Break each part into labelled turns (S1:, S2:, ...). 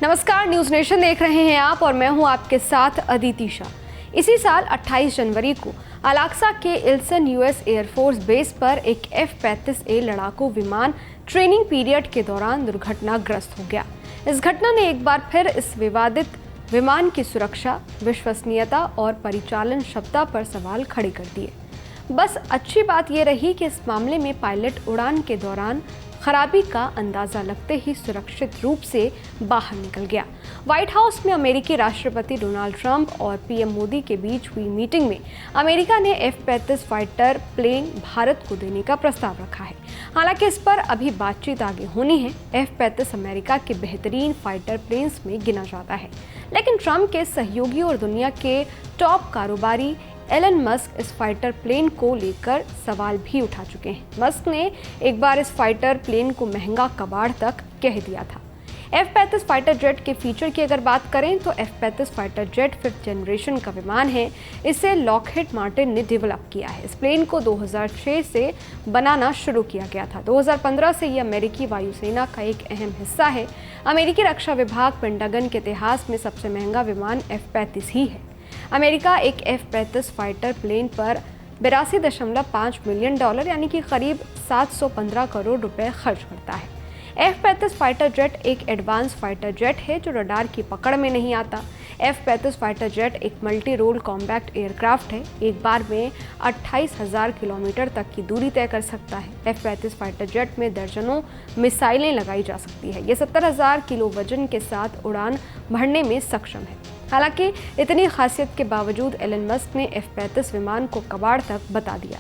S1: नमस्कार, news nation देख रहे हैं आप और मैं हूं आपके साथ अदिति शाह। इसी साल 28 जनवरी को अलास्का के इल्सन यूएस एयरफोर्स बेस पर एक F-35A लड़ाकू विमान ट्रेनिंग पीरियड के दौरान दुर्घटनाग्रस्त हो गया। इस घटना ने एक बार फिर इस विवादित विमान की सुरक्षा, विश्वसनीयता और परिचालन क्षमता पर सवाल खड़े कर दिए। बस अच्छी बात यह रही कि इस मामले में पायलट उड़ान के दौरान खराबी का अंदाजा लगते ही सुरक्षित रूप से बाहर निकल गया। व्हाइट हाउस में अमेरिकी राष्ट्रपति डोनाल्ड ट्रंप और पीएम मोदी के बीच हुई मीटिंग में अमेरिका ने F-35 फाइटर प्लेन भारत को देने का प्रस्ताव रखा है। हालांकि इस पर अभी बातचीत आगे होनी है। F-35 अमेरिका के बेहतरीन फाइटर प्लेन्स में गिना जाता है, लेकिन ट्रंप के सहयोगी और दुनिया के टॉप कारोबारी एलन मस्क इस फाइटर प्लेन को लेकर सवाल भी उठा चुके हैं। मस्क ने एक बार इस फाइटर प्लेन को महंगा कबाड़ तक कह दिया था। F-35 फाइटर जेट के फीचर की अगर बात करें तो F-35 fighter jet 5th generation का विमान है। इसे लॉकहीड मार्टिन ने डेवलप किया है। इस प्लेन को 2006 से बनाना शुरू किया गया था। 2015 से ये अमेरिकी वायुसेना का एक अहम हिस्सा है। अमेरिकी रक्षा विभाग पेंटागन के इतिहास में सबसे महंगा विमान F-35 ही है। अमेरिका एक F-35 फाइटर प्लेन पर $82.5 मिलियन यानी कि करीब 715 करोड़ रुपए खर्च करता है। F-35 फाइटर जेट एक एडवांस फाइटर जेट है जो रडार की पकड़ में नहीं आता। F-35 फाइटर जेट एक मल्टी रोल कॉम्बैक्ट एयरक्राफ्ट है। एक बार में 28,000 किलोमीटर तक की दूरी तय कर सकता है। F-35 फाइटर जेट में दर्जनों मिसाइलें लगाई जा सकती है। ये 70,000 किलो वजन के साथ उड़ान भरने में सक्षम है। हालांकि इतनी खासियत के बावजूद एलन मस्क ने F-35 विमान को कबाड़ तक बता दिया।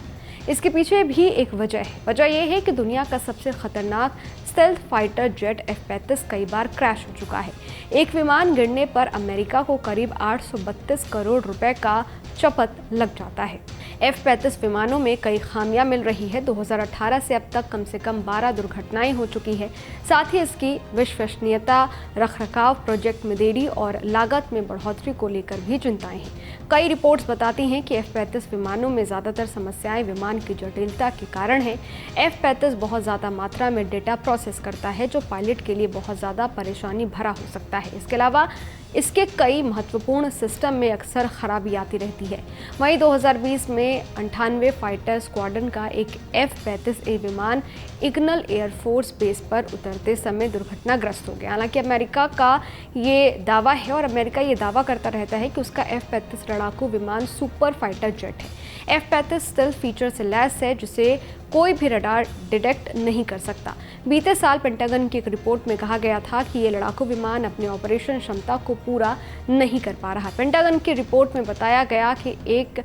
S1: इसके पीछे भी एक वजह है। वजह यह है कि दुनिया का सबसे खतरनाक स्टेल्थ फाइटर जेट F-35 कई बार क्रैश हो चुका है। एक विमान गिरने पर अमेरिका को करीब 832 करोड़ रुपए का चपत लग जाता है। F-35 विमानों में कई खामियां मिल रही है। 2018 से अब तक कम से कम 12 दुर्घटनाएं हो चुकी है। साथ ही इसकी विश्वसनीयता, रखरखाव, प्रोजेक्ट में देरी और लागत में बढ़ोतरी को लेकर भी चिंताएं हैं। कई रिपोर्ट्स बताती हैं कि F-35 विमानों में ज़्यादातर समस्याएं विमान की जटिलता के कारण है। F-35 बहुत ज़्यादा मात्रा में डेटा प्रोसेस करता है जो पायलट के लिए बहुत ज़्यादा परेशानी भरा हो सकता है। इसके अलावा इसके कई महत्वपूर्ण सिस्टम में अक्सर खराबी आती रहती है। वहीं 2020 में 98 फाइटर स्क्वाड्रन का एक F-35A विमान इग्नल एयरफोर्स बेस पर उतरते समय दुर्घटनाग्रस्त हो गया। हालांकि अमेरिका का ये दावा है और अमेरिका ये दावा करता रहता है कि उसका F-35 लड़ाकू विमान सुपर फाइटर जेट है। F-35 स्टेल्थ फीचर से लैस है जिसे कोई भी रडार डिटेक्ट नहीं कर सकता। बीते साल पेंटागन की एक रिपोर्ट में कहा गया था कि ये लड़ाकू विमान अपने ऑपरेशन क्षमता को पूरा नहीं कर पा रहा। पेंटागन की रिपोर्ट में बताया गया कि एक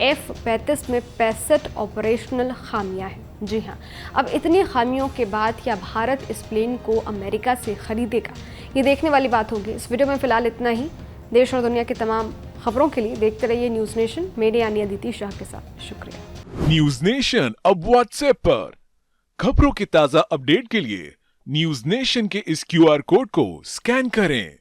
S1: F-35 में 65 ऑपरेशनल खामियां हैं। जी हाँ, अब इतनी खामियों के बाद क्या भारत इस प्लेन को अमेरिका से खरीदेगा, ये देखने वाली बात होगी। इस वीडियो में फिलहाल इतना ही। देश और दुनिया की तमाम खबरों के लिए देखते रहिए न्यूज नेशन, मेरे यानी अदिति शाह के साथ। शुक्रिया।
S2: न्यूज नेशन अब व्हाट्सएप पर खबरों की ताजा अपडेट के लिए न्यूज नेशन के इस QR कोड को स्कैन करें।